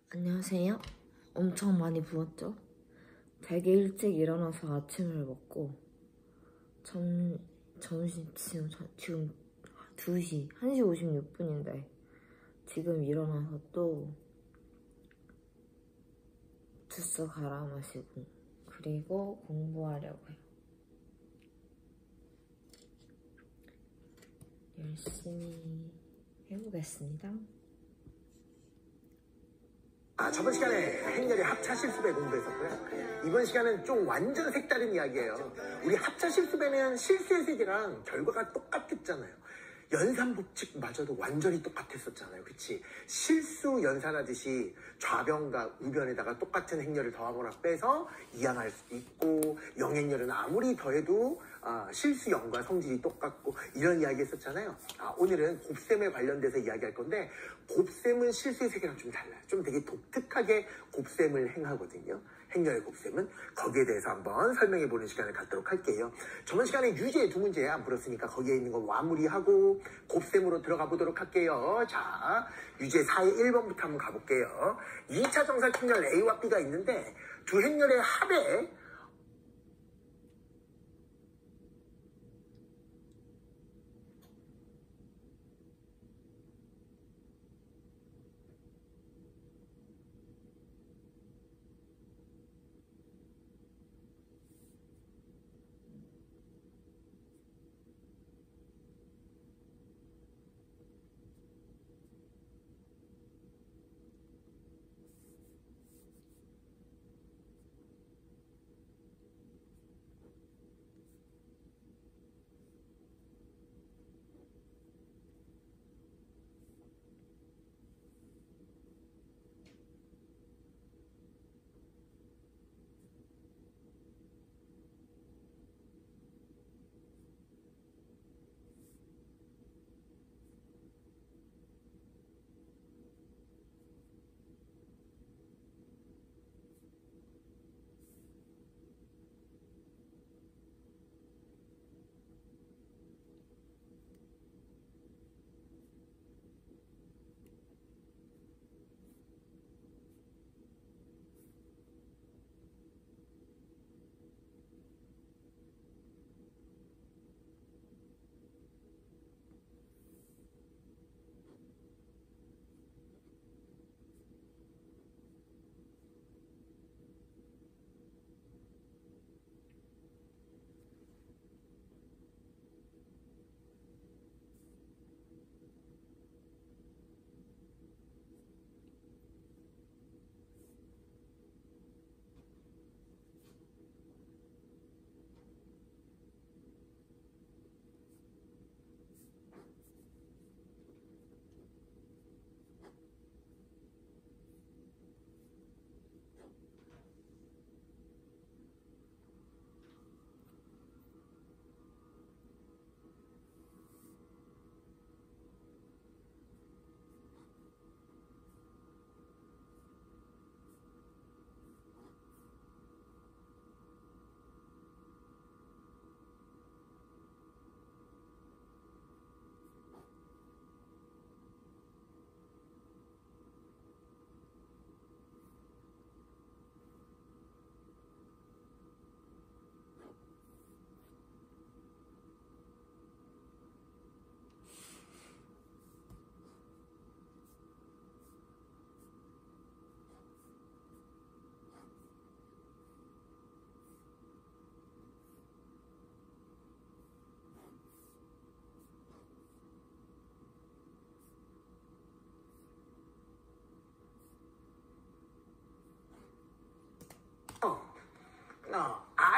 안녕하세요. 엄청 많이 부었죠? 되게 일찍 일어나서 아침을 먹고 점심 지금 2시, 1시 56분인데 지금 일어나서 또 주스 갈아 마시고 그리고 공부하려고요. 열심히 해보겠습니다. 저번 시간에 행렬의 합차 실수배 공부했었고요. 이번 시간은 좀 완전 색다른 이야기예요. 우리 합차 실수배는 실수의 세계랑 결과가 똑같았잖아요. 연산법칙마저도 완전히 똑같았었잖아요. 그치? 실수 연산하듯이 좌변과 우변에다가 똑같은 행렬을 더하거나 빼서 이항할 수도 있고, 영행렬은 아무리 더해도 실수 영과 성질이 똑같고 이런 이야기 했었잖아요. 오늘은 곱셈에 관련돼서 이야기할 건데, 곱셈은 실수의 세계랑 좀 달라요. 좀 되게 독특하게 곱셈을 행하거든요. 행렬의 곱셈은. 거기에 대해서 한번 설명해보는 시간을 갖도록 할게요. 저번 시간에 유제 두 문제 안 풀었으니까 거기에 있는 거 마무리하고 곱셈으로 들어가 보도록 할게요. 자, 유제 4의 1번부터 한번 가볼게요. 2차 정사행렬 A와 B가 있는데 두 행렬의 합에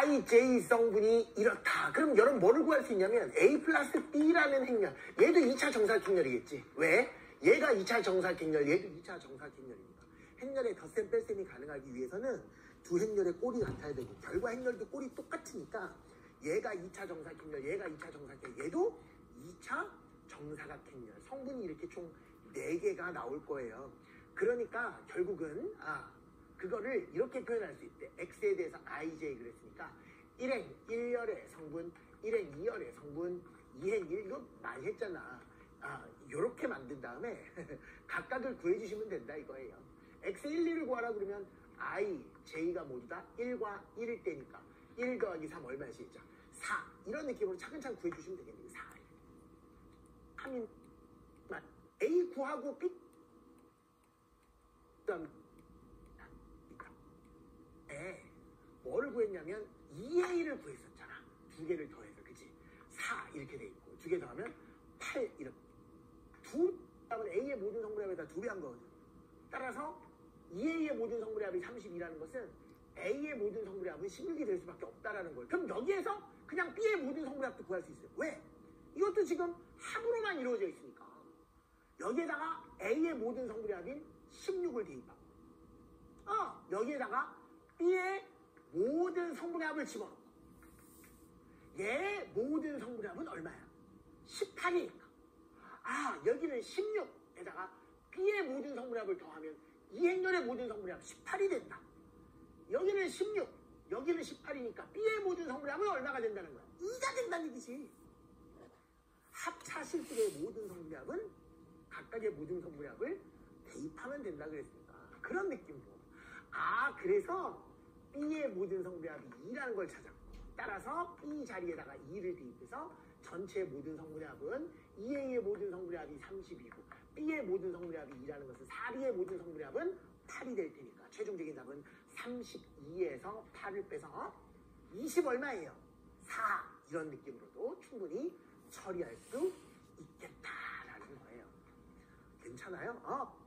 IJ 성분이 이렇다. 그럼 여러분 뭐를 구할 수 있냐면 A 플러스 B라는 행렬. 얘도 2차 정사각행렬이겠지. 왜? 얘가 2차 정사각행렬, 얘도 2차 정사각행렬입니다. 행렬의 덧셈 뺄셈이 가능하기 위해서는 두 행렬의 꼴이 같아야 되고 결과 행렬도 꼴이 똑같으니까 얘가 2차 정사각행렬, 얘가 2차 정사각행렬, 얘도 2차 정사각행렬. 성분이 이렇게 총 4개가 나올 거예요. 그러니까 결국은 그거를 이렇게 표현할 수 있대. X에 대해서 IJ 그랬으니까 1행 1열의 성분, 1행 2열의 성분, 2행 1, 이거 많이 했잖아. 요렇게 만든 다음에 각각을 구해주시면 된다 이거예요. x 1, 2를 구하라 그러면 i, j가 모두 다 1과 1일 때니까 1 더하기 3 얼마야 시작? 4. 이런 느낌으로 차근차근 구해주시면 되겠네요. 4. 하면 A 구하고 B 뭐를 구했냐면 2A를 구했었잖아. 두 개를 더해서 그치? 4 이렇게 돼 있고 두 개 더하면 8 이렇게 두 답은 A의 모든 성분합에다 2배 한 거거든. 따라서 2A의 모든 성분의 합이 32라는 것은 A의 모든 성분의 합은 16이 될 수밖에 없다라는 거예요. 그럼 여기에서 그냥 B의 모든 성분의 합도 구할 수 있어요. 왜? 이것도 지금 합으로만 이루어져 있으니까. 여기에다가 A의 모든 성분의 합인 16을 대입하고 여기에다가 B의 모든 성분의 합을 집어넣고 얘의 모든 성분의 합은 얼마야? 18이니까. 여기는 16에다가 B의 모든 성분의 합을 더하면 이 행렬의 모든 성분의 합 18이 된다. 여기는 16, 여기는 18이니까 B의 모든 성분의 합은 얼마가 된다는 거야? 2가 된다는 얘기지. 합차 실수의 모든 성분의 합은 각각의 모든 성분의 합을 대입하면 된다 그랬습니다. 그런 느낌으로. 그래서 B의 모든 성분의 합이 2라는 걸 찾았고 따라서 B 자리에다가 2를 대입해서 전체 모든 성분의 합은 2A의 모든 성분의 합이 30이고 B의 모든 성분의 합이 2라는 것은 4B의 모든 성분의 합은 8이 될 테니까 최종적인 답은 32에서 8을 빼서 20 얼마예요? 4 이런 느낌으로도 충분히 처리할 수 있겠다라는 거예요. 괜찮아요?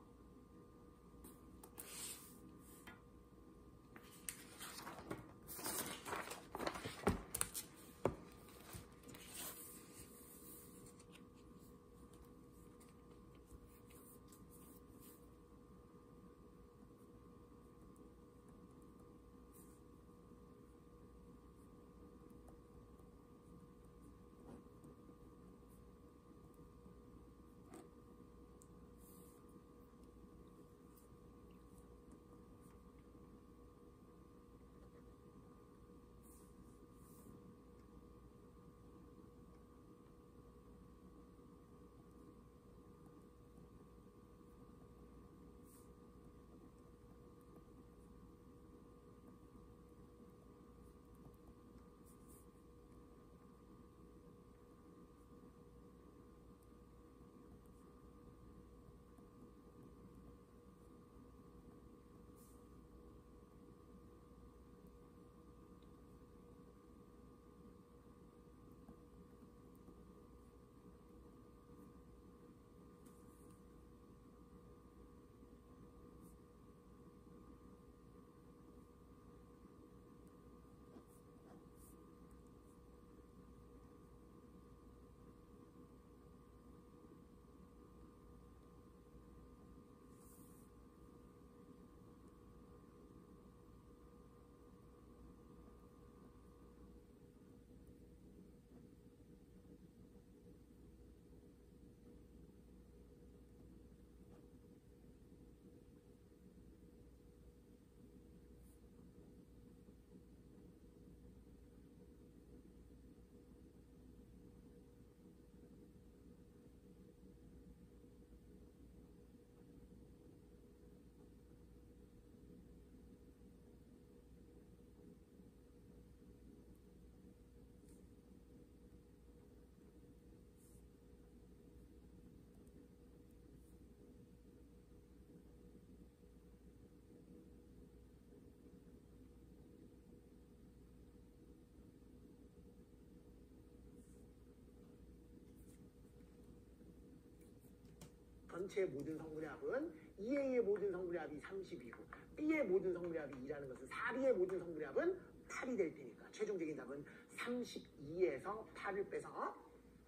전체 모든 성분의 합은 2A의 모든 성분의 합이 30이고 B의 모든 성분의 합이 2라는 것은 4B의 모든 성분의 합은 8이 될 테니까 최종적인 답은 32에서 8을 빼서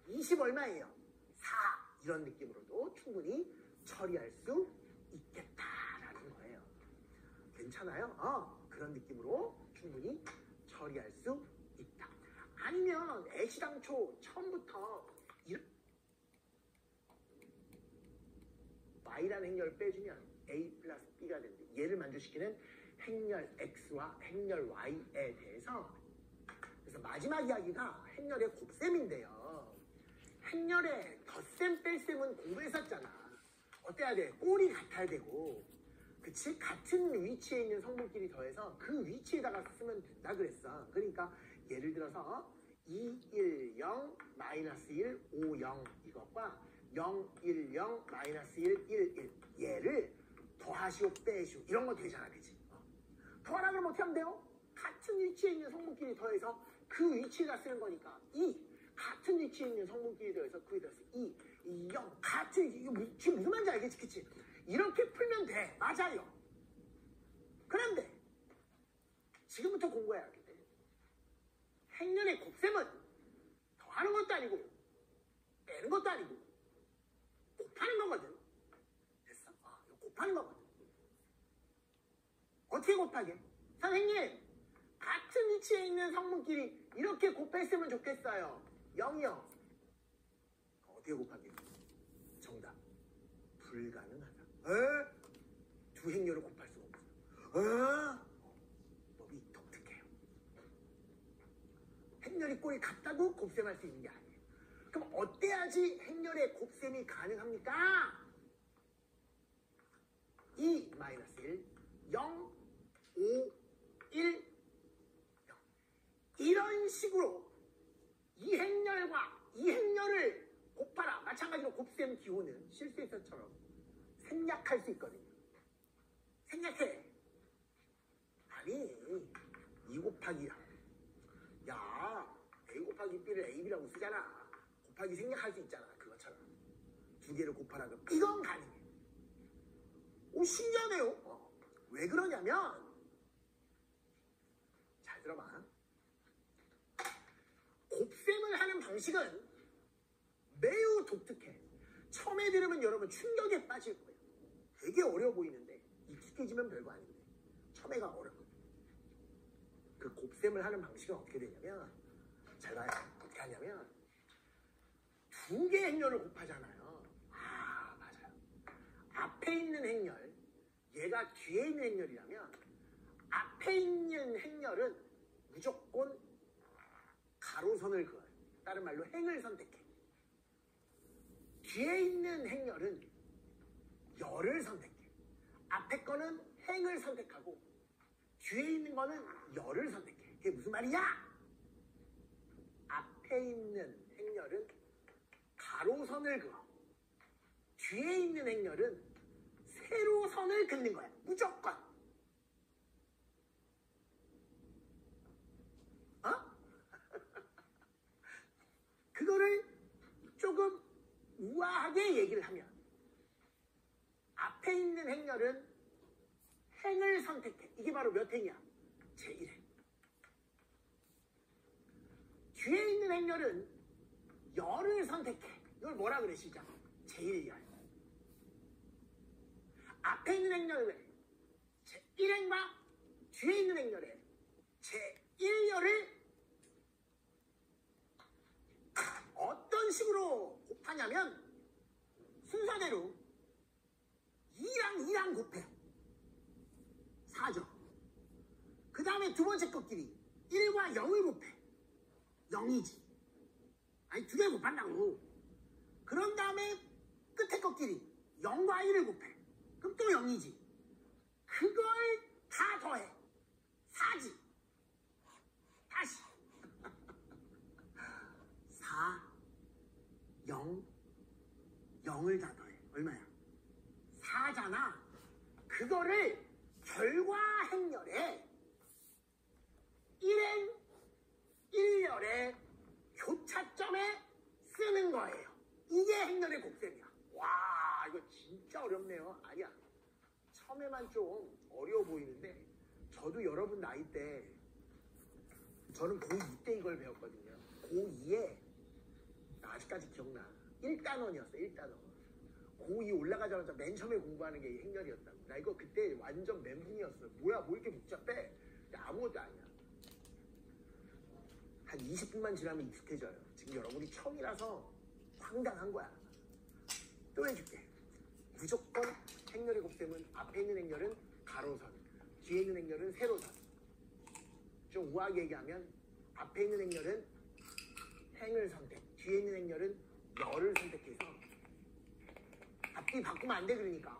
20 얼마예요? 4 이런 느낌으로도 충분히 처리할 수 있겠다라는 거예요. 괜찮아요? 그런 느낌으로 충분히 처리할 수 있다. 아니면 애시당초 처음부터 y라는 행렬을 빼주면 a 플러스 b가 되는데 얘를 만족시키는 행렬 x와 행렬 y에 대해서 그래서 마지막 이야기가 행렬의 곱셈인데요. 행렬의 덧셈 뺄셈은 공부했었잖아. 어때야 돼? 꼴이 같아야 되고 그치? 같은 위치에 있는 성분끼리 더해서 그 위치에다가 쓰면 된다 그랬어. 그러니까 예를 들어서 2, 1, 0, 마이너스 1, 5, 0 이것과 0, 1, 0, 마이너스 1, 1, 1 얘를 더하시오 빼시오 이런 거 되잖아. 그치? 더하라 그러면 어떻게 하면 돼요? 같은 위치에 있는 성분끼리 더해서 그 위치에다 쓰는 거니까 2 같은 위치에 있는 성분끼리 더해서 그 위치에다 쓰 2, 0 같은 이거 지금 무슨 말인지 알겠지? 그치? 이렇게 풀면 돼. 맞아요. 그런데 지금부터 공부해야 돼. 행렬의 곱셈은 더하는 것도 아니고 빼는 것도 아니고 곱하는 거거든. 됐어? 이거 곱하는 거거든. 어떻게 곱하게? 선생님, 같은 위치에 있는 성분끼리 이렇게 곱했으면 좋겠어요. 0이요. 어떻게 곱하게? 정답. 불가능하다. 두 행렬을 곱할 수가 없어요. 법이 독특해요. 행렬이 꼴이 같다고 곱셈할 수 있는 게 아니에요. 그럼 어때야지 행렬의 곱셈이 가능합니까? 2 마이너스 1, 0, 5, 1, 0. 이런 식으로 이 행렬과 이 행렬을 곱하라. 마찬가지로 곱셈 기호는 실수에서처럼 생략할 수 있거든요. 생략해. 아니 2 곱하기 야 A 곱하기 B를 AB라고 쓰잖아. 곱하기 생략할 수 있잖아. 그것처럼 두 개를 곱하라 그럼 이건 가능해. 오 신기하네요. 왜 그러냐면 잘 들어봐. 곱셈을 하는 방식은 매우 독특해. 처음에 들으면 여러분 충격에 빠질 거예요. 되게 어려워 보이는데 익숙해지면 별거 아닌데 처음에가 어렵거든요. 그 곱셈을 하는 방식은 어떻게 되냐면 잘 봐요. 어떻게 하냐면 두 개 행렬을 곱하잖아요. 맞아요. 앞에 있는 행렬 얘가 뒤에 있는 행렬이라면 앞에 있는 행렬은 무조건 가로선을 그어요. 다른 말로 행을 선택해. 뒤에 있는 행렬은 열을 선택해. 앞에 거는 행을 선택하고 뒤에 있는 거는 열을 선택해. 그게 무슨 말이야? 앞에 있는 행렬은 가로선을 그어. 뒤에 있는 행렬은 세로선을 긋는 거야. 무조건. 그거를 조금 우아하게 얘기를 하면 앞에 있는 행렬은 행을 선택해. 이게 바로 몇 행이야? 제1행. 뒤에 있는 행렬은 열을 선택해. 이걸 뭐라 그래 시작? 제1열. 앞에 있는 행렬에 제1행과 뒤에 있는 행렬에 제1열을 어떤 식으로 곱하냐면 순서대로 2랑 2랑 곱해요. 4죠. 그 다음에 두 번째 것끼리 1과 0을 곱해. 0이지. 아니 두 개 곱한다고. 그런 다음에 끝에 것끼리 0과 1을 곱해. 그럼 또 0이지. 그걸 다 더해. 4지. 다시 4, 0, 0을 다 더해. 얼마야? 4잖아. 그거를 결과 행렬에 1행 1열의 교차점에 쓰는 거예요. 이게 행렬의 곱셈이야. 와 이거 진짜 어렵네요. 아니야. 처음에만 좀 어려워 보이는데 저도 여러분 나이 때 저는 고2 때 이걸 배웠거든요. 고2에 아직까지 기억나. 1단원이었어. 1단원. 고2 올라가자마자 맨 처음에 공부하는 게 행렬이었다고. 나 이거 그때 완전 멘붕이었어. 뭐야 뭐 이렇게 복잡해. 아무것도 아니야. 한 20분만 지나면 익숙해져요. 지금 여러분이 처음이라서 황당한 거야. 또 해줄게. 무조건 행렬의 곱셈은 앞에 있는 행렬은 가로선, 뒤에 있는 행렬은 세로선. 좀 우아하게 얘기하면 앞에 있는 행렬은 행을 선택, 뒤에 있는 행렬은 열을 선택해서 앞뒤 바꾸면 안 돼. 그러니까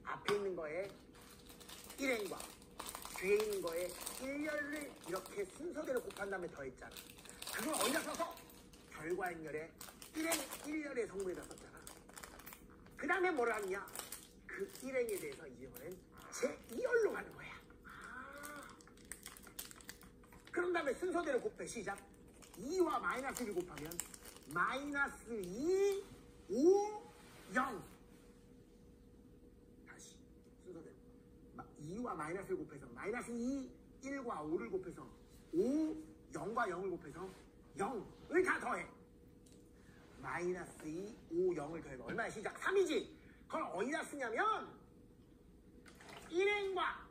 앞에 있는 거에 1행과 뒤에 있는 거에 1열을 이렇게 순서대로 곱한 다음에 더했잖아. 그걸 어디다 써서? 결과행렬에 1행 1열의 성분에다 썼잖아. 그 다음에 뭐라 하느냐? 그 1행에 대해서 이번엔 제2열로 가는 거야. 그런 다음에 순서대로 곱해. 시작. 2와 마이너스 1을 곱하면 마이너스 2, 5, 0. 다시 순서대로 2와 마이너스를 곱해서 마이너스 2, 1과 5를 곱해서 5, 0과 0을 곱해서 0을 다 더해. 마이너스 2, 5, 0을 더해서 얼마야? 시작. 3이지. 그걸 어디다 쓰냐면 1행과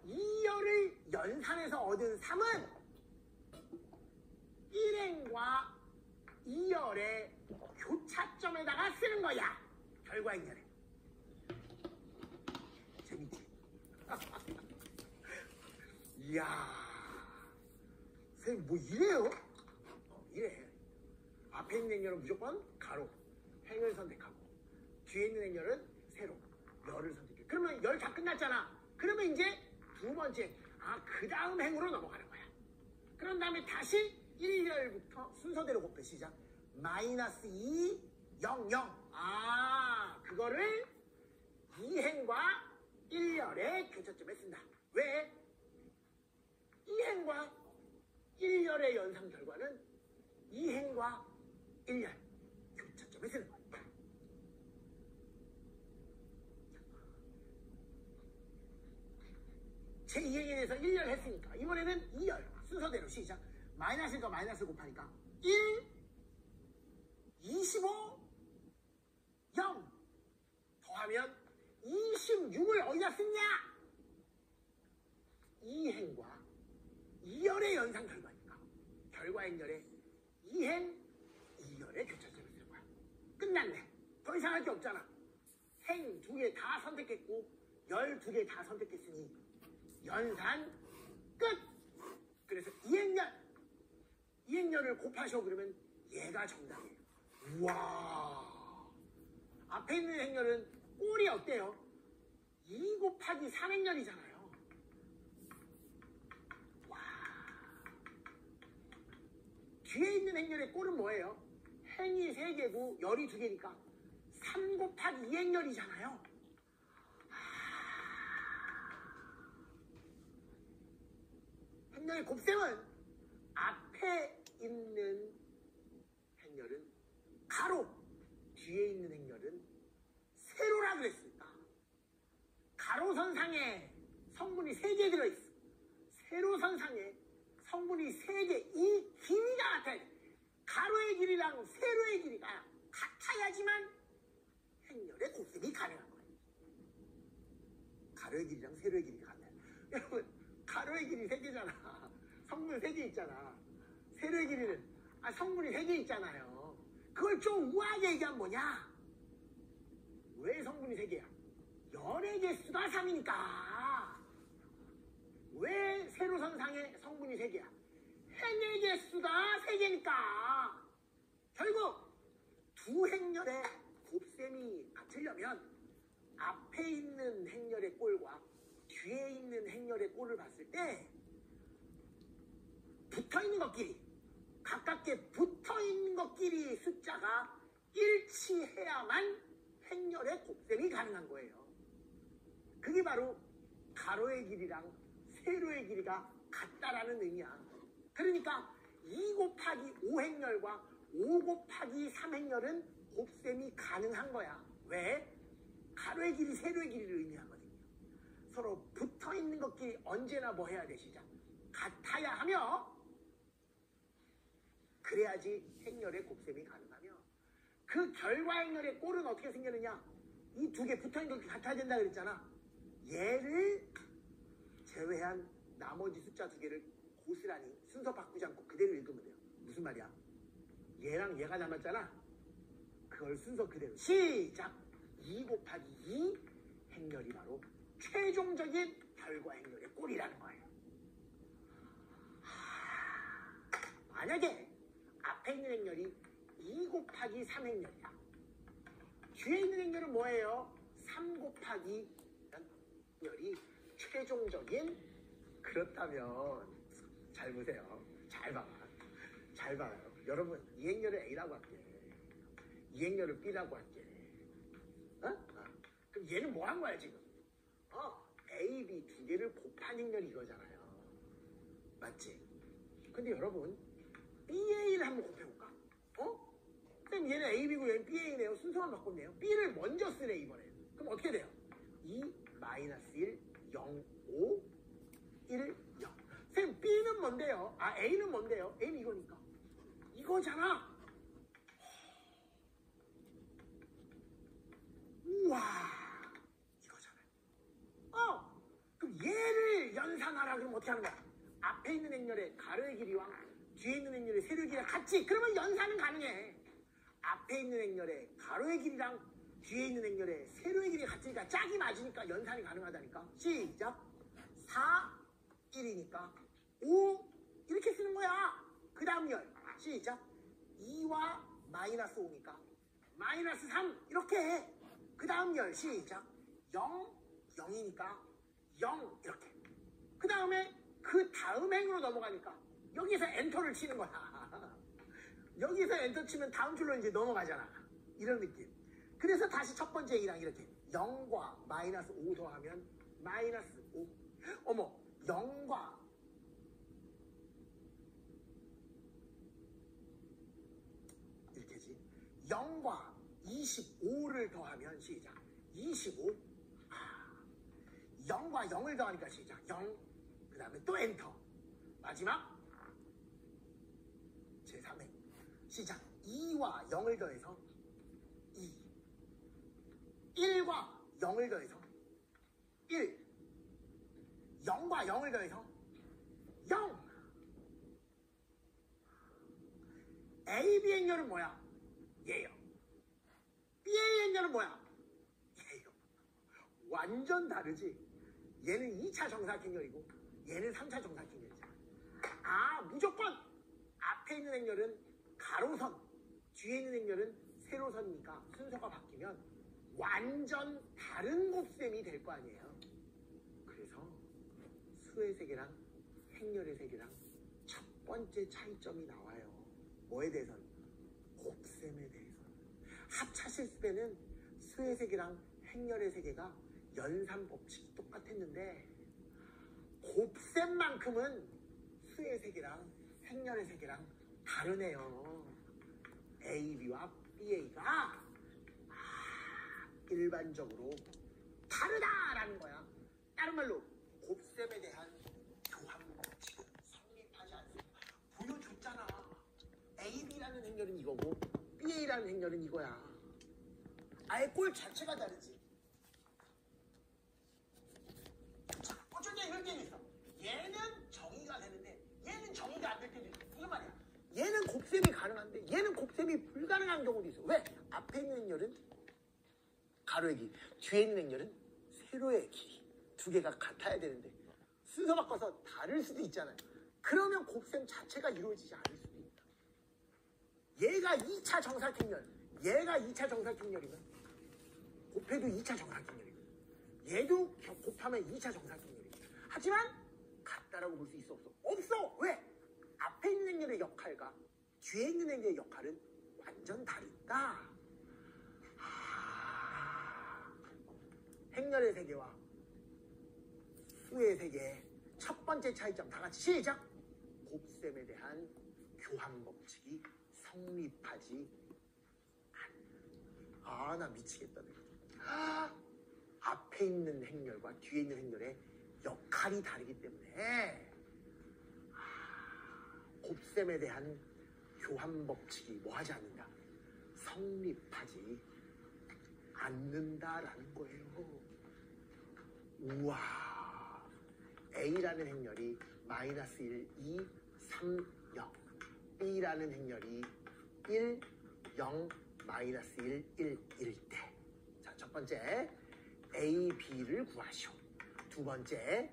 2열을 연산해서 얻은 3은 1행과 2열의 교차점에다가 쓰는 거야. 결과행렬에. 재밌지? 이야, 선생님 뭐 이래요? 이래. 앞에 있는 행렬은 무조건 가로, 행을 선택하고 뒤에 있는 행렬은 세로, 열을 선택해. 그러면 열 다 끝났잖아. 그러면 이제 두 번째, 그 다음 행으로 넘어가는 거야. 그런 다음에 다시 1열부터 순서대로 곱해. 시작. 마이너스 2, 0, 0. 그거를 2행과 1열의 교차점에 쓴다. 왜? 2행과 1열의 연상 결과는 2행과 1열 교차점에 쓰는 거야. 제2행에 대해서 1열 했으니까 이번에는 2열 순서대로. 시작. 마이너스가 마이너스 곱하니까 1, 25, 0 더하면 26을 어디다 쓰냐? 2행과 2열의 연상 결과니까 결과행렬에 2행, 2열의 교차점을 쓰는 거야. 끝났네. 더 이상 할 게 없잖아. 행 2개 다 선택했고 열 2개 다 선택했으니 연산 끝! 그래서 2행렬을 곱하셔. 그러면 얘가 정답이에요. 우와, 앞에 있는 행렬은 꼴이 어때요? 2 곱하기 3행렬이잖아요. 와, 뒤에 있는 행렬의 꼴은 뭐예요? 행이 3개고 열이 2개니까 3 곱하기 2행렬이잖아요. 행렬의 곱셈은 앞에 있는 행렬은 가로, 뒤에 있는 행렬은 세로라 그랬으니까 가로선상에 성분이 3개 들어있어. 세로선상에 성분이 3개, 이 길이가 같아야 돼. 가로의 길이랑 세로의 길이가 같아야지만 행렬의 곱셈이 가능한 거예요. 가로의 길이랑 세로의 길이가 같아요. 여러분, 가로의 길이 3개잖아. 성분 3개 있잖아. 세로의 길이는 성분이 3개 있잖아요. 그걸 좀 우아하게 얘기하면 뭐냐? 왜 성분이 3개야? 열의 개수가 3이니까. 왜 세로선상에 성분이 3개야? 행의 개수가 3개니까. 결국 두 행렬의 곱셈이 같으려면 앞에 있는 행렬의 꼴과 뒤에 있는 행렬의 꼴을 봤을 때 붙어있는 것끼리, 가깝게 붙어있는 것끼리 숫자가 일치해야만 행렬의 곱셈이 가능한 거예요. 그게 바로 가로의 길이랑 세로의 길이가 같다라는 의미야. 그러니까 2 곱하기 5행렬과 5 곱하기 3행렬은 곱셈이 가능한 거야. 왜? 가로의 길이, 세로의 길이를 의미하거든요. 서로 붙어있는 것끼리 언제나 뭐 해야 돼? 시작. 같아야 하며, 그래야지 행렬의 곱셈이 가능하며, 그 결과 행렬의 꼴은 어떻게 생겼느냐? 이 2개 붙어있는 것끼리 같아야 된다 그랬잖아. 얘를 제외한 나머지 숫자 2개를 고스란히 순서 바꾸지 않고 그대로 읽으면 돼요. 무슨 말이야? 얘랑 얘가 남았잖아. 그걸 순서 그대로. 시작! 2 곱하기 2 행렬이 바로 최종적인 결과 행렬의 꼴이라는 거예요. 만약에 앞에 있는 행렬이 2 곱하기 3 행렬이야. 뒤에 있는 행렬은 뭐예요? 3 곱하기 행렬이 최종적인 그렇다면 잘 보세요. 잘 봐봐. 잘 봐요. 여러분 이 행렬을 A라고 할게. 이 행렬을 B라고 할게. 그럼 얘는 뭐 한 거야 지금? A, B 두 개를 곱한 행렬이 이거잖아요. 맞지? 근데 여러분 BA를 한번 곱해볼까? 그럼 얘는 AB고 얘는 BA네요. 순서만 바꿨네요. B를 먼저 쓰네 이번에. 그럼 어떻게 돼요? 2, -1, 0, 5, 1, 0. 선생님 B는 뭔데요? A는 뭔데요? A는 이거니까. 이거잖아. 우와, 이거잖아요. 그럼 얘를 연산하라 그러면 어떻게 하는 거야? 앞에 있는 행렬의 가로의 길이와 뒤에 있는 행렬의 세로의 길이가 같지? 그러면 연산은 가능해. 앞에 있는 행렬의 가로의 길이랑 뒤에 있는 행렬의 세로의 길이가 같으니까 짝이 맞으니까 연산이 가능하다니까. 시작. 4, 1이니까 5 이렇게 쓰는 거야. 그 다음 열 시작. 2와 -5니까 -3 이렇게 해. 그 다음 열 시작. 0, 0이니까 0 이렇게. 그 다음에 그 다음 행으로 넘어가니까 여기서 엔터를 치는 거야. 여기서 엔터 치면 다음 줄로 이제 넘어가잖아. 이런 느낌. 그래서 다시 첫 번째 A랑 이렇게 0과 -5 더하면 -5. 어머, 0과 이렇게지. 0과 25를 더하면 시작. 25. 0과 0을 더하니까 시작. 0. 그 다음에 또 엔터. 마지막 제3행. 시작. 2와 0을 더해서 2. 1과 0을 더해서 1. 0과 0을 더해서 0. AB 행렬은 뭐야? 얘요. BA 행렬은 뭐야? 얘요. 완전 다르지? 얘는 2차 정사각형렬이고 얘는 3차 정사각형렬이잖아. 무조건 앞에 있는 행렬은 가로선, 뒤에 있는 행렬은 세로선이니까 순서가 바뀌면 완전 다른 곱셈이 될 거 아니에요. 그래서 수의 세계랑 행렬의 세계랑 첫 번째 차이점이 나와요. 뭐에 대해서는? 곱셈에 대해서는. 합차 실습에는 수의 세계랑 행렬의 세계가 연산 법칙이 똑같았는데 곱셈만큼은 수의 세계랑 행렬의 세계랑 다르네요. A, B와 BA가 일반적으로 다르다라는 거야. 다른 말로 곱셈에 대한 교환 법칙은 성립하지 않습니다. 보여줬잖아. A, B라는 행렬은 이거고 BA라는 행렬은 이거야. 아예 꼴 자체가 다르지. 자, 어쩔 때 이럴 때는 있어. 얘는 정의가 되는데 얘는 정의가 안 될 때도 있어. 무슨 말이야? 얘는 곱셈이 가능한데 얘는 곱셈이 불가능한 경우도 있어. 왜? 앞에 있는 행렬은 가로의 길이, 뒤에 있는 행렬은 세로의 길이. 두 개가 같아야 되는데 순서 바꿔서 다를 수도 있잖아요. 그러면 곱셈 자체가 이루어지지 않을 수도 있다. 얘가 2차 정사각형렬, 얘가 2차 정사각형렬이면 곱해도 2차 정사각형렬이거든. 얘도 곱하면 2차 정사각형렬이거든. 하지만 같다라고 볼 수 있어 없어? 없어! 왜? 앞에 있는 행렬의 역할과 뒤에 있는 행렬의 역할은 완전 다르니까. 행렬의 세계와 수의 세계의 첫 번째 차이점 다 같이 시작! 곱셈에 대한 교환 법칙이 성립하지 않아. 나 미치겠다. 앞에 있는 행렬과 뒤에 있는 행렬의 역할이 다르기 때문에 곱셈에 대한 교환 법칙이 뭐 하지 않는다? 성립하지 않는다라는 거예요. 우와. A라는 행렬이 -1, 2, 3, 0. B라는 행렬이 1, 0, -1, 1, 1 때. 자, 첫 번째 A, B를 구하시오. 두 번째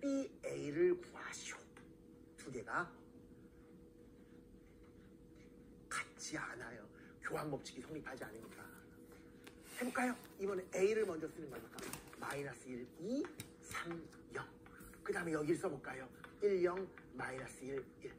B, A를 구하시오. 두 개가 같지 않아요. 교환 법칙이 성립하지 않으니까. 해볼까요? 이번에 A를 먼저 쓰는 거니까 -1, 2, 3, 0. 그 다음에 여기를 써볼까요? 1, 0, 마이너스 1, 1.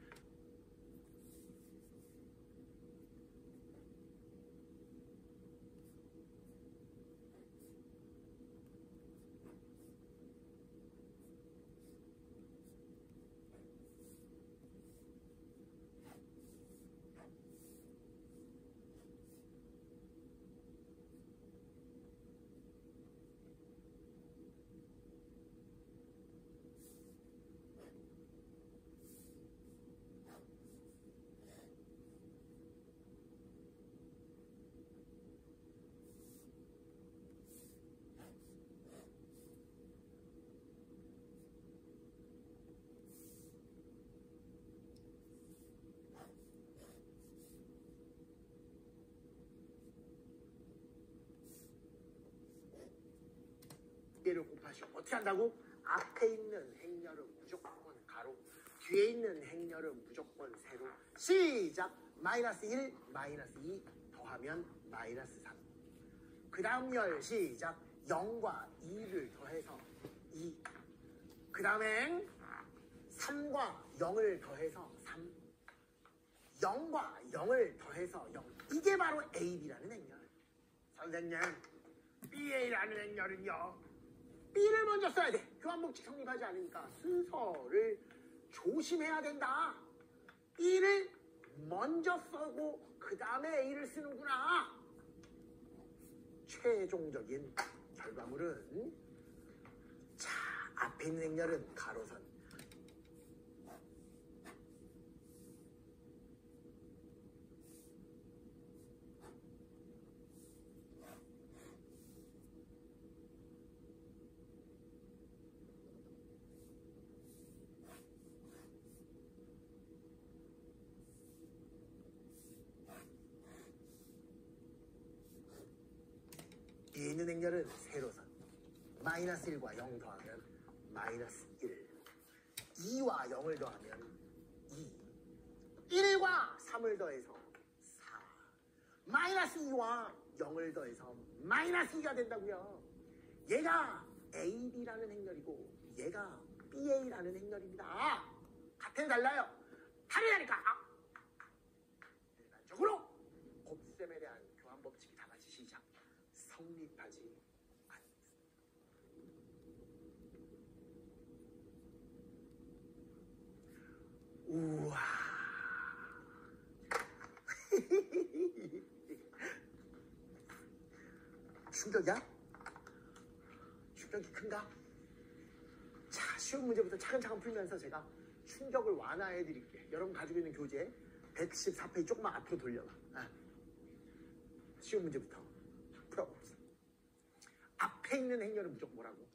얘를 곱하시오. 어떻게 한다고? 앞에 있는 행렬은 무조건 가로, 뒤에 있는 행렬은 무조건 세로. 시작! 마이너스 1, 마이너스 2 더하면 마이너스 3. 그 다음 열 시작! 0과 2를 더해서 2. 그 다음에 3과 0을 더해서 3. 0과 0을 더해서 0. 이게 바로 AB라는 행렬. 선생님, BA라는 행렬은요, B를 먼저 써야 돼. 교환법칙 성립하지 않으니까 순서를 조심해야 된다. B를 먼저 쓰고 그 다음에 A를 쓰는구나. 최종적인 결과물은, 자, 앞에 있는 행렬은 가로선, 뒤에 있는 행렬은 세로선. 마이너스 1과 0 더하면 마이너스 1. 2와 0을 더하면 2. 1과 3을 더해서 4. 마이너스 2와 0을 더해서 마이너스 2가 된다고요. 얘가 AB라는 행렬이고 얘가 BA라는 행렬입니다. 같은 달라요. 다르다니까. 일반적으로 곱셈에 대한 교환법칙이 다 같이 시작. 성립하지 않습니다. 우와. 충격이야? 충격이 큰가? 자, 쉬운 문제부터 차근차근 풀면서 제가 충격을 완화해 드릴게요. 여러분 가지고 있는 교재 114페이지 조금만 앞으로 돌려봐. 쉬운 문제부터 풀어봅시다. 앞에 있는 행렬은 무조건 뭐라고?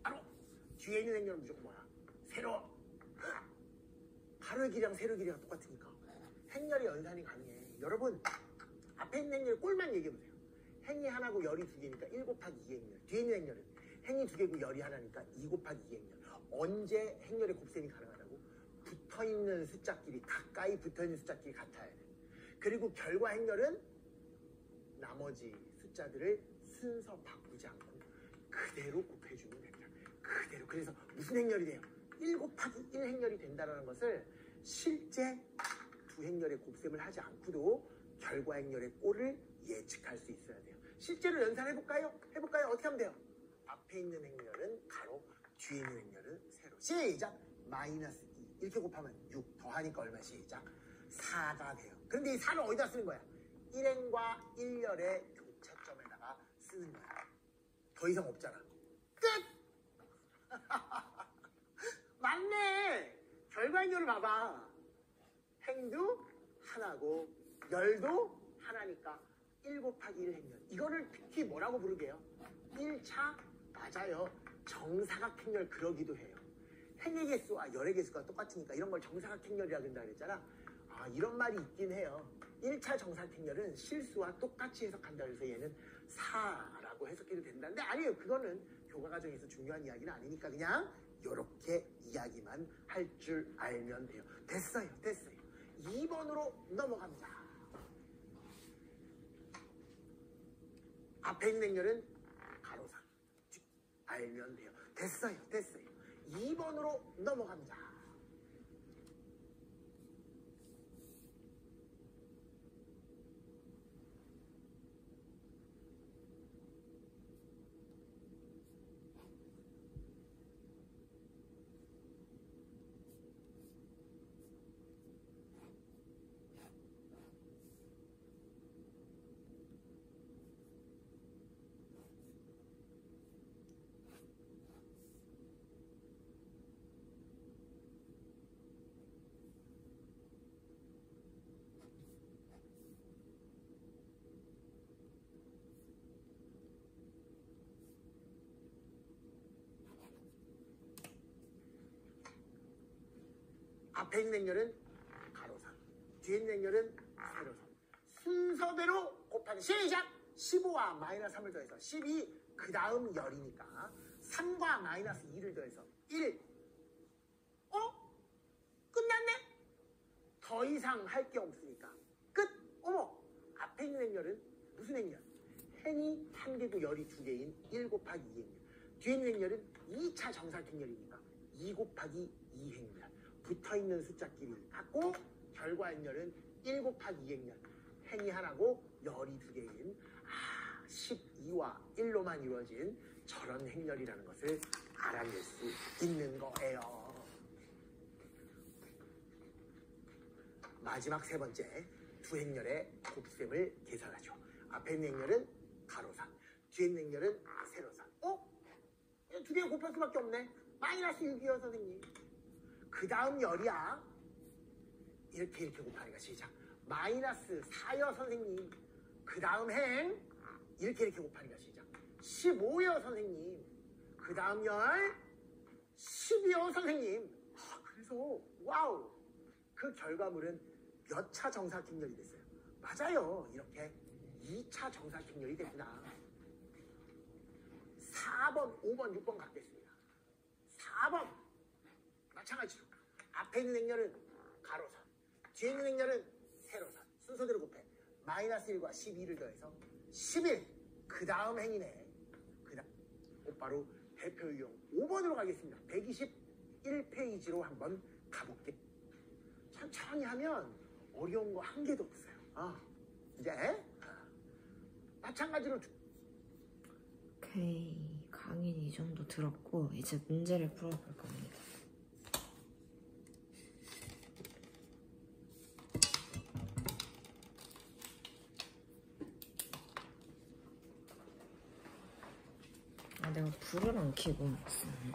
바로 뒤에 있는 행렬은 무조건 뭐야? 세로. 가로의 길이랑 세로의 길이가 똑같으니까 행렬의 연산이 가능해. 여러분 앞에 있는 행렬 꼴만 얘기해보세요. 행이 하나고 열이 두 개니까 1 곱하기 2 행렬. 뒤에 있는 행렬은 행이 두 개고 열이 하나니까 2 곱하기 2 행렬. 언제 행렬의 곱셈이 가능하다고? 붙어있는 숫자끼리, 가까이 붙어있는 숫자끼리 같아야 돼. 그리고 결과 행렬은 나머지 숫자들을 순서 바꾸지 않고 그대로 곱해주면 됩니다. 그대로. 그래서 무슨 행렬이 돼요? 1 곱하기 1 행렬이 된다는 것을 실제 두 행렬의 곱셈을 하지 않고도 결과 행렬의 꼴을 예측할 수 있어야 돼요. 실제로 연산해볼까요? 해볼까요? 어떻게 하면 돼요? 앞에 있는 행렬은 가로, 뒤에 있는 행렬은 세로. 시작! 마이너스 2. 이렇게 곱하면 6 더하니까 얼마? 시작! 4가 돼요. 그런데 이 4는 어디다 쓰는 거야? 1행과 1열의 교차 쓰는 거야. 더 이상 없잖아. 끝! 맞네! 결과인열을 봐봐. 행도 하나고 열도 하나니까 1 곱하기 1 행렬. 이거를 특히 뭐라고 부르게요? 1차 맞아요. 정사각행렬 그러기도 해요. 행의 개수와 열의 개수가 똑같으니까 이런 걸 정사각행렬이라고 한다 그랬잖아. 아, 이런 말이 있긴 해요. 1차 정사각행렬은 실수와 똑같이 해석한다 그래서 얘는 4라고 해석해도 된다는데 아니에요. 그거는 교과 과정에서 중요한 이야기는 아니니까 그냥 이렇게 이야기만 할 줄 알면 돼요. 됐어요. 2번으로 넘어갑니다. 앞에 있는 행렬은 가로상 알면 돼요. 됐어요. 2번으로 넘어갑니다. 앞에 있는 행렬은 가로선, 뒤에 있는 행렬은 세로선. 순서대로 곱하기 시작! 15와 마이너스 3을 더해서 12, 그 다음 열이니까 3과 마이너스 2를 더해서 1. 끝났네? 더 이상 할 게 없으니까 끝! 어머! 앞에 있는 행렬은 무슨 행렬? 행이 1개고 열이 2개인 1 곱하기 2 행렬. 뒤에 있는 행렬은 2차 정사각행렬이니까 2 곱하기 2 행렬. 붙어있는 숫자끼리 같고 결과 행렬은 1 곱하기 2 행렬. 행이 하나고 열이 2개인 12와 1로만 이루어진 저런 행렬이라는 것을 알아낼 수 있는 거예요. 마지막 세 번째, 두 행렬의 곱셈을 계산하죠. 앞에 있는 행렬은 가로선, 뒤에 있는 행렬은 세로선. 두 개 곱할 수밖에 없네. 마이너스 6이요, 선생님. 그 다음 열이야. 이렇게 곱하니까 시작. 마이너스 4요, 선생님. 그 다음 행. 이렇게 곱하니까 시작. 15요, 선생님. 그 다음 열. 10이요, 선생님. 그래서 와우. 그 결과물은 몇 차 정사각행렬이 됐어요? 맞아요. 이렇게 2차 정사각행렬이 됐구나. 4번, 5번, 6번 갖겠습니다. 4번. 마찬가지로. 앞에 있는 행렬은 가로선, 뒤에 있는 행렬은 세로선. 순서대로 곱해. 마이너스 1과 12를 더해서 11. 그 다음 행이네. 그 다음 곧바로 대표 유형 5번으로 가겠습니다. 121페이지로 한번 가볼게요. 천천히 하면 어려운 거 한 개도 없어요. 이제 마찬가지로 오케이, 강의는 이 정도 들었고 이제 문제를 풀어볼 겁니다. 내가 불을 안 켜고 있었네.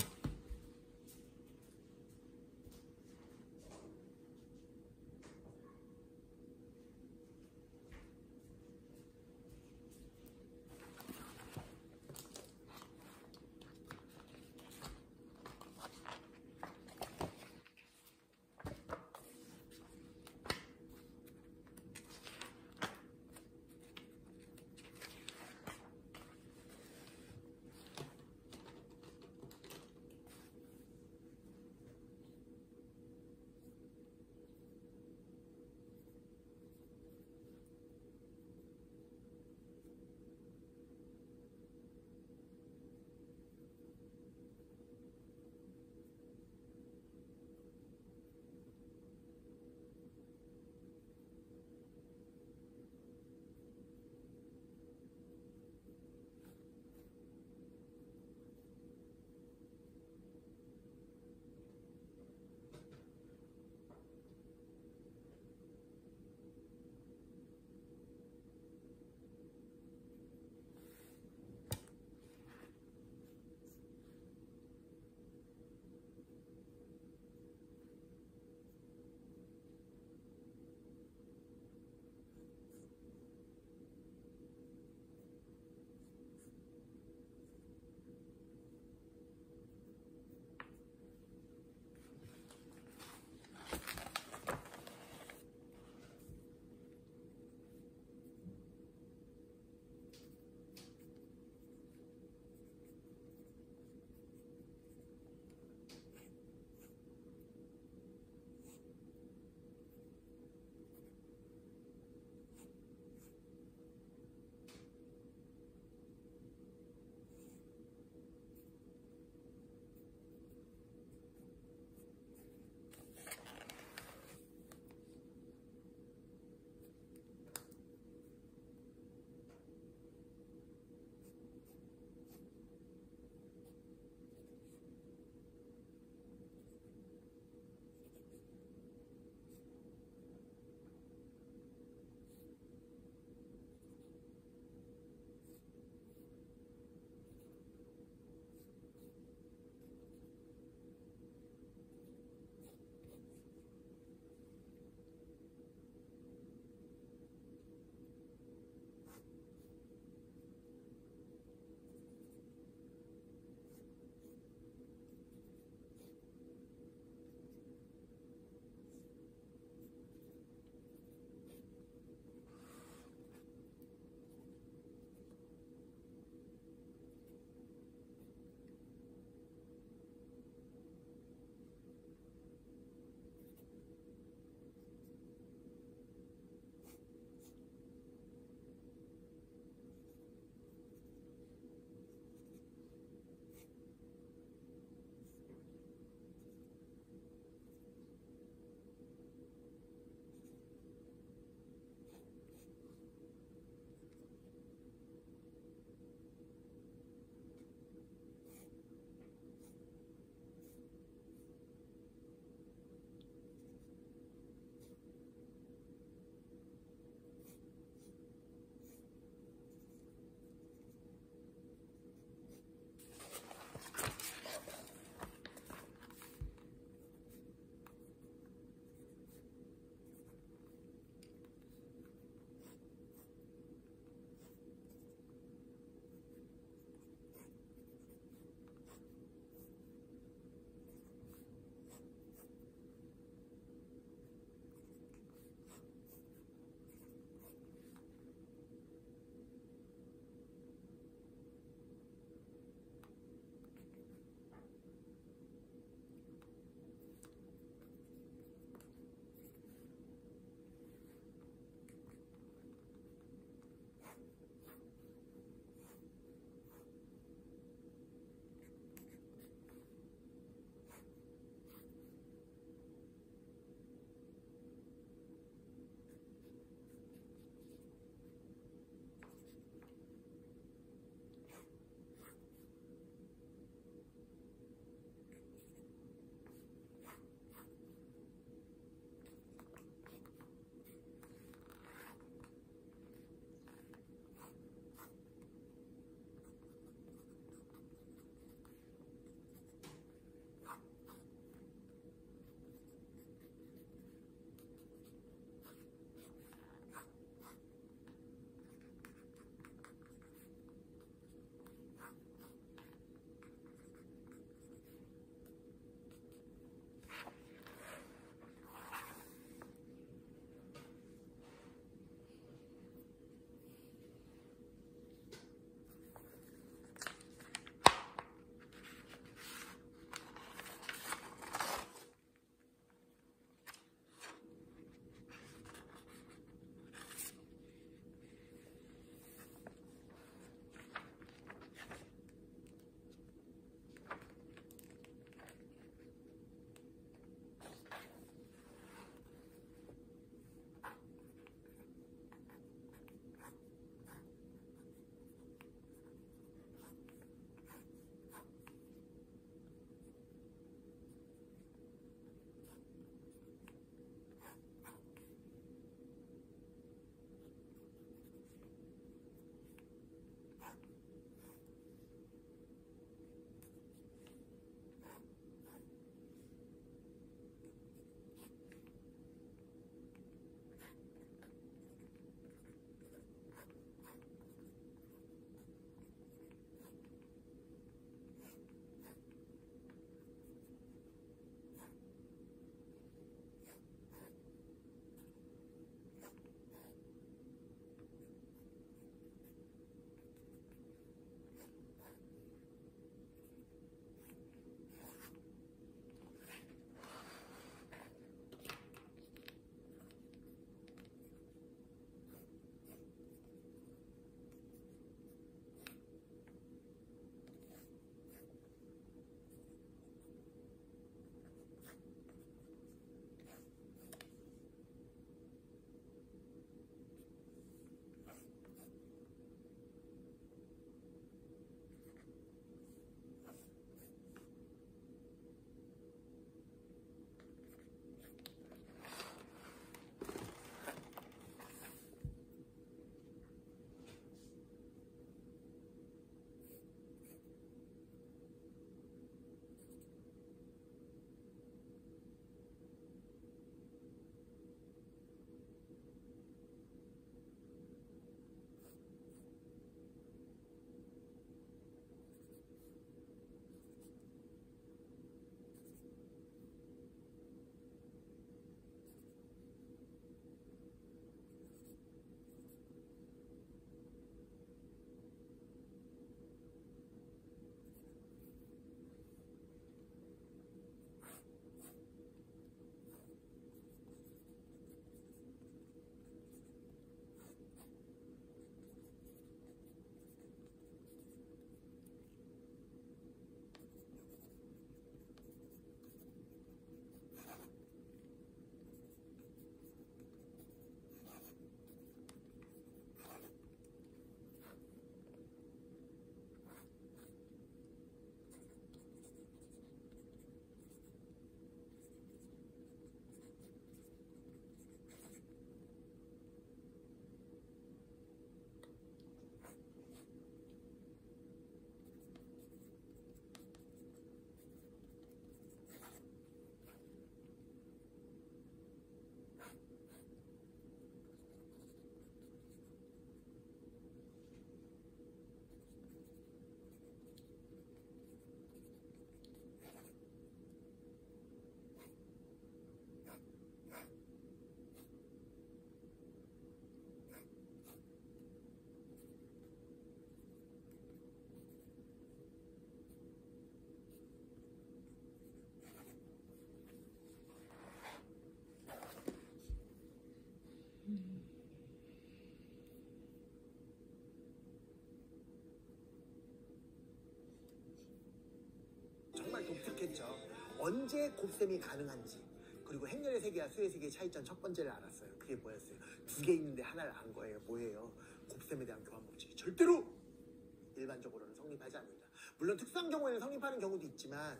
독특했죠. 언제 곱셈이 가능한지, 그리고 행렬의 세계와 수의 세계의 차이점 첫 번째를 알았어요. 그게 뭐였어요? 두 개 있는데 하나를 안 거예요. 뭐예요? 곱셈에 대한 교환 법칙이 절대로 일반적으로는 성립하지 않는다. 물론 특수한 경우에는 성립하는 경우도 있지만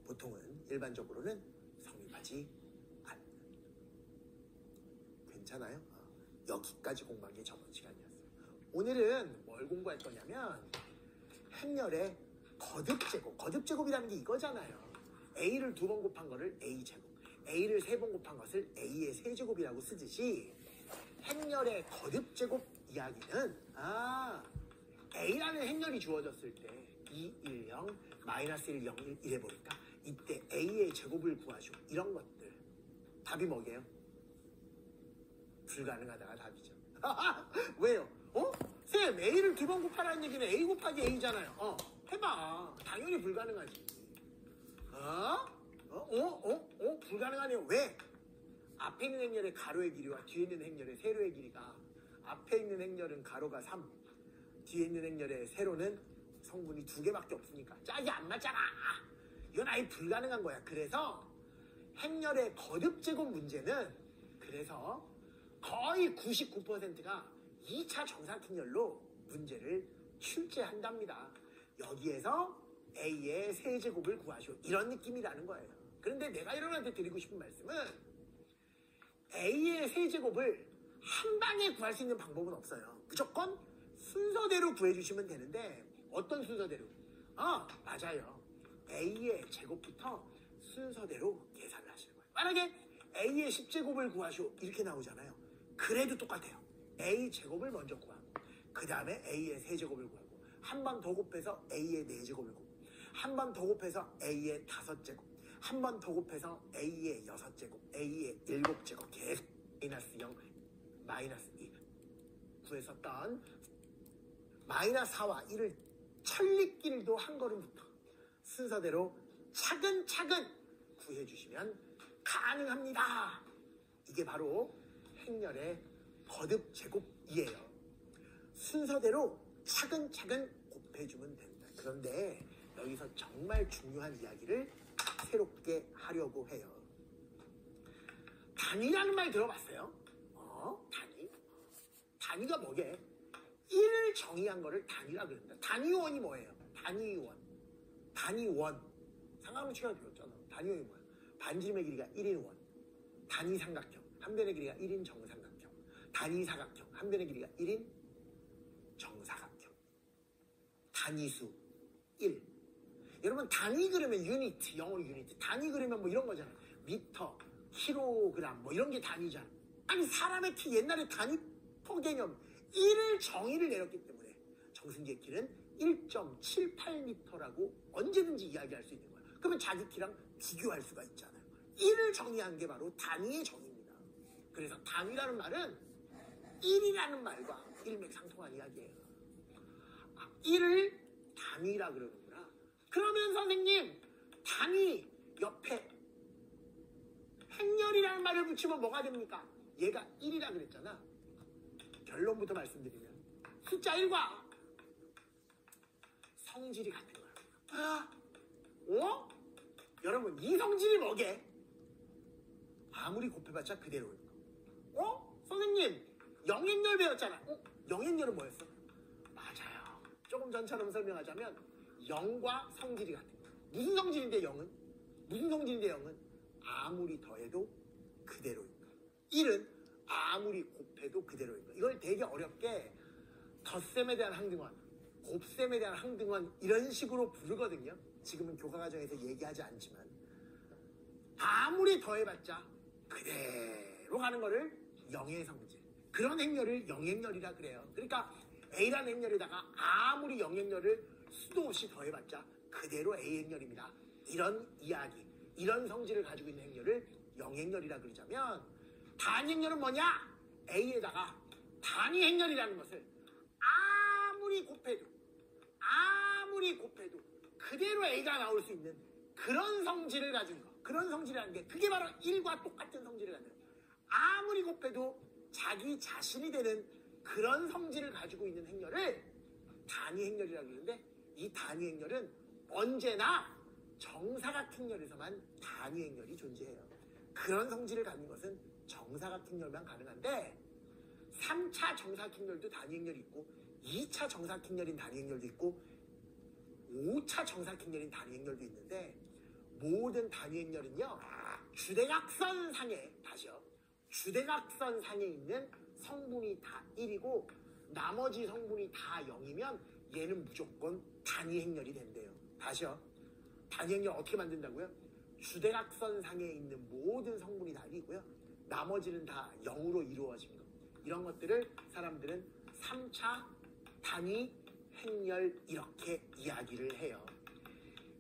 보통은 일반적으로는 성립하지 않는. 괜찮아요? 여기까지 공부한 게 저번 시간이었어요. 오늘은 뭘 공부할 거냐면 행렬의 거듭제곱. 거듭제곱이라는 게 이거잖아요. A를 2번 곱한 거를 A제곱, A를 3번 곱한 것을 A의 세제곱이라고 쓰듯이 행렬의 거듭제곱 이야기는 A라는 행렬이 주어졌을 때 2, 1, 0, 마이너스 1, 0, 1 이래보니까 이때 A의 제곱을 구하죠. 이런 것들. 답이 뭐게요? 불가능하다가 답이죠. 왜요? 쌤, A를 2번 곱하라는 얘기는 A 곱하기 A잖아요. 해봐. 당연히 불가능하지. 불가능하네요. 왜? 앞에 있는 행렬의 가로의 길이와 뒤에 있는 행렬의 세로의 길이가, 앞에 있는 행렬은 가로가 3, 뒤에 있는 행렬의 세로는 성분이 2개밖에 없으니까 짝이 안 맞잖아. 이건 아예 불가능한 거야. 그래서 행렬의 거듭제곱 문제는 그래서 거의 99%가 2차 정사각형렬로 문제를 출제한답니다. 여기에서 A의 세제곱을 구하시오. 이런 느낌이라는 거예요. 그런데 내가 여러분한테 드리고 싶은 말씀은 A의 세제곱을 한 방에 구할 수 있는 방법은 없어요. 무조건 순서대로 구해주시면 되는데 어떤 순서대로? 맞아요. A의 제곱부터 순서대로 계산을 하시는 거예요. 만약에 A의 10제곱을 구하시오 이렇게 나오잖아요. 그래도 똑같아요. A 제곱을 먼저 구하고 그 다음에 A의 세제곱을 구하고 한 번 더 곱해서 A의 4제곱을 구하고 한 번 더 곱해서 A의 5제곱, 한 번 더 곱해서 A의 6제곱, A의 7제곱 계속 마이너스 0, 마이너스 1 구했었던 마이너스 4와 1을 천리길도 한 걸음부터 순서대로 차근차근 구해주시면 가능합니다. 이게 바로 행렬의 거듭제곱이에요. 순서대로 차근차근 곱해주면 된다. 그런데 여기서 정말 중요한 이야기를 새롭게 하려고 해요. 단위라는 말 들어봤어요? 단위? 단위가 뭐게? 1을 정의한 거를 단위라 그럽니다. 단위원이 뭐예요? 단위원. 단위원. 삼각형 시간에 배웠잖아. 단위원이 뭐야? 반지름의 길이가 1인 원. 단위 삼각형. 한 변의 길이가 1인 정삼각형. 단위 사각형. 한 변의 길이가 1인 정사각형. 단위수 1. 여러분 단위 그러면 유니트, 영어로 유니트. 단위 그러면 뭐 이런 거잖아요. 미터, 킬로그램 뭐 이런 게 단위잖아. 아니 사람의 키 옛날에 단위 퍼 개념 1을 정의를 내렸기 때문에 정승기의 키는 1.78m라고 언제든지 이야기할 수 있는 거야. 그러면 자기 키랑 비교할 수가 있잖아요. 1을 정의한 게 바로 단위의 정의입니다. 그래서 단위라는 말은 1이라는 말과 일맥상통한 이야기예요. 1을 단위라 그러는구나. 그러면 선생님 단위 옆에 행렬이라는 말을 붙이면 뭐가 됩니까? 얘가 1이라 그랬잖아. 결론부터 말씀드리면 숫자 1과 성질이 같은 거야. 여러분 이 성질이 뭐게? 아무리 곱해봤자 그대로인 거. 선생님 영행렬 배웠잖아. 영행렬은 뭐였어? 맞아요. 조금 전처럼 설명하자면 0과 성질이 같은 거야. 무슨 성질인데 0은? 무슨 성질인데 0은? 아무리 더해도 그대로인 거야. 1은 아무리 곱해도 그대로인 거야. 이걸 되게 어렵게 덧셈에 대한 항등원, 곱셈에 대한 항등원 이런 식으로 부르거든요. 지금은 교과과정에서 얘기하지 않지만 아무리 더해봤자 그대로 가는 거를 영의 성질, 그런 행렬을 영행렬이라 그래요. 그러니까 A라는 행렬에다가 아무리 영행렬을 수도 없이 더해봤자 그대로 A행렬입니다. 이런 이야기, 이런 성질을 가지고 있는 행렬을 영행렬이라 그러자면 단위행렬은 뭐냐? A에다가 단위행렬이라는 것을 아무리 곱해도 그대로 A가 나올 수 있는 그런 성질을 가진 거. 그런 성질이라는 게 그게 바로 1과 똑같은 성질을 가진 거예요. 아무리 곱해도 자기 자신이 되는 그런 성질을 가지고 있는 행렬을 단위행렬이라고 그러는데 이 단위행렬은 언제나 정사각행렬에서만 단위행렬이 존재해요. 그런 성질을 갖는 것은 정사각행렬만 가능한데 3차 정사각행렬도 단위행렬이 있고 2차 정사각행렬인 단위행렬도 있고 5차 정사각행렬인 단위행렬도 있는데 모든 단위행렬은요 주대각선상에 다시요 주대각선상에 있는 성분이 다 1이고 나머지 성분이 다 0이면 얘는 무조건 단위행렬이 된대요. 다시요. 단위행렬 어떻게 만든다고요? 주대각선상에 있는 모든 성분이 다 1이고요. 나머지는 다 0으로 이루어진 것. 이런 것들을 사람들은 3차 단위행렬 이렇게 이야기를 해요.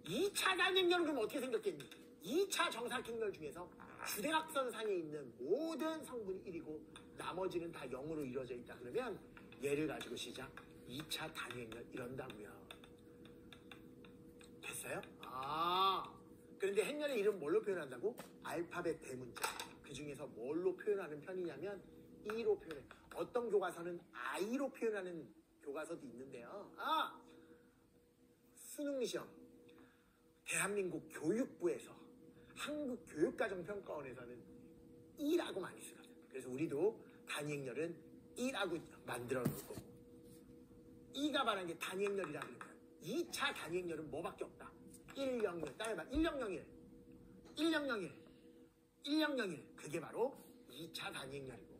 2차 단위행렬은 그럼 어떻게 생겼겠니? 2차 정사각행렬 중에서 주대각선상에 있는 모든 성분이 1이고 나머지는 다 0으로 이루어져 있다. 그러면 얘를 가지고 시작 2차 단위행렬 이런다고요. 됐어요? 그런데 행렬의 이름 뭘로 표현한다고? 알파벳 대문자. 그 중에서 뭘로 표현하는 편이냐면 E로 표현해. 어떤 교과서는 I로 표현하는 교과서도 있는데요. 수능시험 대한민국 교육부에서 한국교육과정평가원에서는 E라고 많이 쓰거든. 그래서 우리도 단위행렬은 E라고 만들어 놓고 E가 말하는 게 단위행렬이라 그러면 2차 단위행렬은 뭐밖에 없다. 100. 따라해봐. 1001. 1001. 1001. 그게 바로 2차 단위행렬이고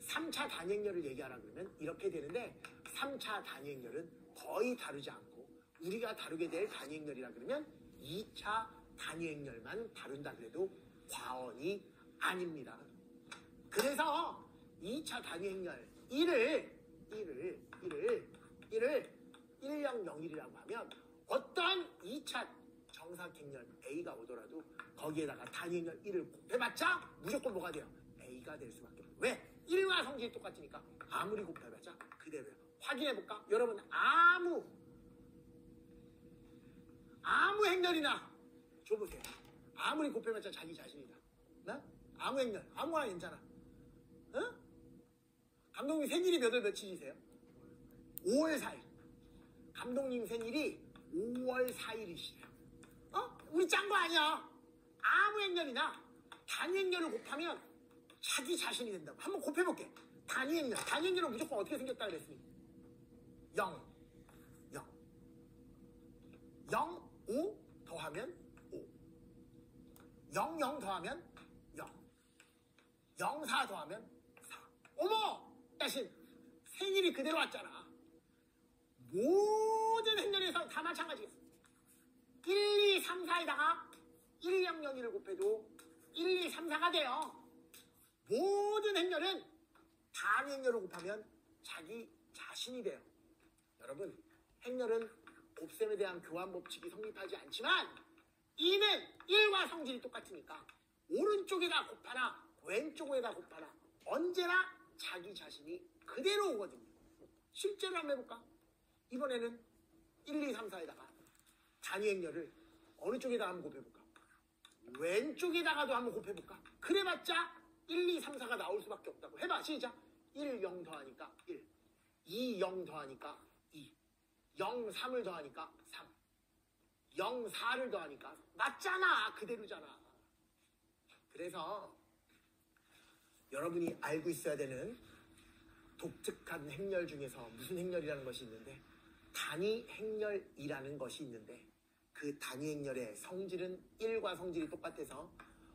3차 단위행렬을 얘기하라 그러면 이렇게 되는데 3차 단위행렬은 거의 다르지 않고 우리가 다루게 될 단위행렬이라 그러면 2차 단위행렬만 다룬다 그래도 과언이 아닙니다. 그래서 2차 단위행렬 1을 1001이라고 하면 어떤 2차 정사각행렬 A가 오더라도 거기에다가 단위행렬 1을 곱해봤자 무조건 뭐가 돼요? A가 될 수밖에 없어요. 왜? 1과 성질이 똑같으니까 아무리 곱해봤자 그대로요. 확인해볼까? 여러분 아무 행렬이나 줘보세요. 아무리 곱해봤자 자기 자신이다. 나? 아무 행렬 아무거나 괜찮아. 감독님 생일이 몇 월 며칠이세요? 5월 4일. 감독님 생일이 5월 4일이시래요. 우리 짠 거 아니야. 아무 행렬이나 단위행렬을 곱하면 자기 자신이 된다고. 한번 곱해볼게. 단위행렬. 단위행렬은 무조건 어떻게 생겼다 그랬으니 0, 5 더하면 5. 0, 더하면 0. 0, 4 더하면 4. 어머! 대신 생일이 그대로 왔잖아. 모든 행렬에서 다 마찬가지겠어. 1, 2, 3, 4에다가 1, 0, 0, 1을 곱해도 1, 2, 3, 4가 돼요. 모든 행렬은 단위행렬을 곱하면 자기 자신이 돼요. 여러분, 행렬은 곱셈에 대한 교환법칙이 성립하지 않지만 이는 1과 성질이 똑같으니까 오른쪽에다 곱하나 왼쪽에다 곱하나 언제나 자기 자신이 그대로 오거든요. 실제로 한번 해볼까? 이번에는 1, 2, 3, 4에다가 단위행렬을 어느 쪽에다 한번 곱해볼까? 왼쪽에다가도 한번 곱해볼까? 그래봤자 1, 2, 3, 4가 나올 수밖에 없다고. 해봐. 시작. 1, 0 더하니까 1. 2, 0 더하니까 2. 0, 3을 더하니까 3. 0, 4를 더하니까 맞잖아. 그대로잖아. 그래서 여러분이 알고 있어야 되는 독특한 행렬 중에서 무슨 행렬이라는 것이 있는데 단위행렬이라는 것이 있는데 그 단위행렬의 성질은 1과 성질이 똑같아서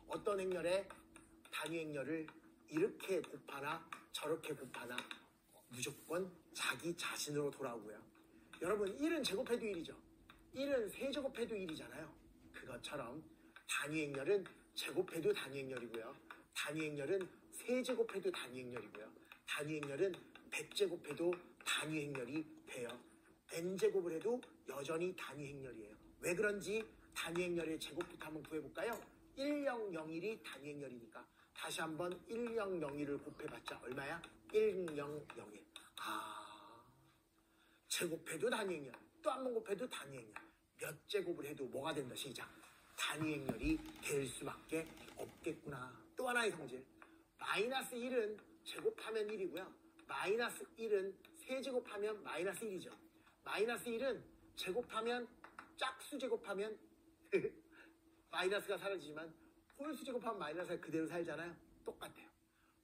어떤 행렬에 단위행렬을 이렇게 곱하나 저렇게 곱하나 무조건 자기 자신으로 돌아오고요. 여러분 1은 제곱해도 1이죠. 1은 세제곱해도 1이잖아요. 그것처럼 단위행렬은 제곱해도 단위행렬이고요. 단위행렬은 세제곱해도 단위행렬이고요. 단위행렬은 100제곱해도 단위행렬이 돼요. n제곱을 해도 여전히 단위행렬이에요. 왜 그런지 단위행렬의 제곱부터 한번 구해볼까요? 1001이 단위행렬이니까 다시 한번 1001을 곱해봤자 얼마야? 1001. 제곱해도 단위행렬, 또 한 번 곱해도 단위행렬. 몇 제곱을 해도 뭐가 된다? 시작. 단위행렬이 될 수밖에 없겠구나. 또 하나의 성질. 마이너스 1은 제곱하면 1이고요. 마이너스 1은 세제곱하면 마이너스 1이죠. 마이너스 1은 제곱하면 짝수 제곱하면 마이너스가 사라지지만 홀수 제곱하면 마이너스가 그대로 살잖아요. 똑같아요.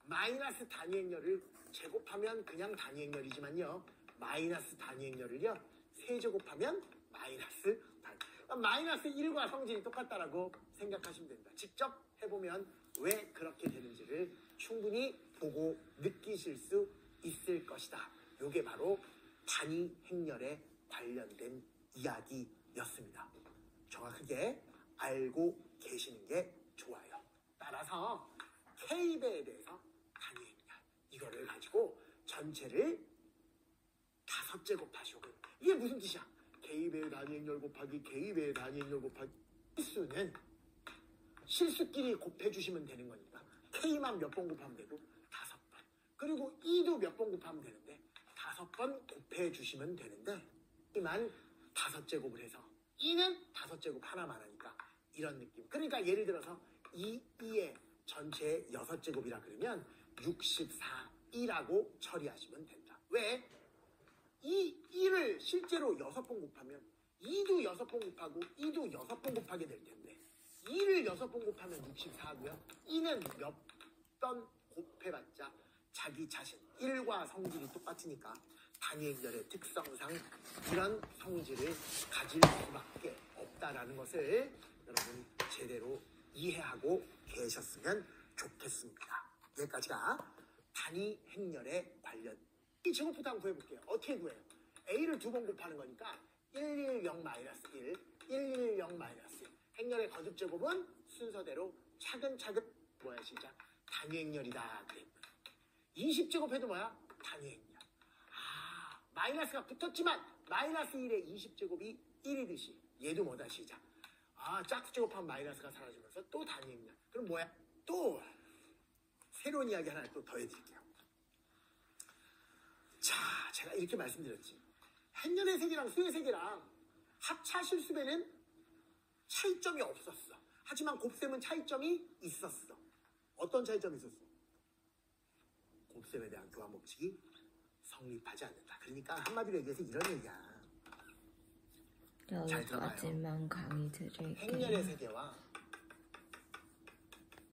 마이너스 단위 행렬을 제곱하면 그냥 단위 행렬이지만요. 마이너스 단위 행렬을요. 세제곱하면 마이너스 단위. 마이너스 1과 성질이 똑같다라고 생각하시면 됩니다. 직접 해보면 왜 그렇게 되는지를 충분히 보고 느끼실 수 있을 것이다. 이게 바로 단위 행렬에 관련된 이야기였습니다. 정확하게 알고 계시는 게 좋아요. 따라서 K배에 대해서 단위 행렬 이거를 가지고 전체를 5제곱하시고 이게 무슨 뜻이야? K배의 단위 행렬 곱하기 K배의 단위 행렬 곱하기 실수는 실수끼리 곱해주시면 되는 거니까 K만 몇 번 곱하면 되고 5번. 그리고 E도 몇 번 곱하면 되는데 5번 곱해주시면 되는데 E만 5제곱을 해서 E는 5제곱 하나만 하니까 이런 느낌. 그러니까 예를 들어서 2의 전체 6제곱이라 그러면 64이라고 처리하시면 된다. 왜? 이 1을 실제로 6번 곱하면 2도 6번 곱하고 2도 6번 곱하게 될 텐데 2를 6번 곱하면 64고요. 2는 몇 번 곱해봤자 자기 자신 1과 성질이 똑같으니까 단위 행렬의 특성상 이런 성질을 가질 수밖에 없다라는 것을 여러분 제대로 이해하고 계셨으면 좋겠습니다. 여기까지가 단위 행렬에 관련 이 제곱부터 한번 구해볼게요. 어떻게 구해요? A를 2번 곱하는 거니까 110-1, 110-1. 행렬의 거듭 제곱은 순서대로 차근차근 뭐야 시작? 단위 행렬이다. 그래. 20제곱해도 뭐야? 단위 행렬. 마이너스가 붙었지만 마이너스 1에 20제곱이 1이듯이 얘도 뭐다 시작. 짝수 제곱하면 마이너스가 사라지면서 또 단위 행렬. 그럼 뭐야? 또 새로운 이야기 하나 또 더해드릴게요. 자, 제가 이렇게 말씀드렸지. 행렬의 세계랑 수의 세계랑 합차 실수배는 차이점이 없었어. 하지만 곱셈은 차이점이 있었어. 어떤 차이점이 있었어? 곱셈에 대한 교환 법칙이 성립하지 않는다. 그러니까 한마디로 얘기해서 이런 얘기야. 잘 들어봐요. 여기까지만 강의 드릴게요. 행렬의 세계와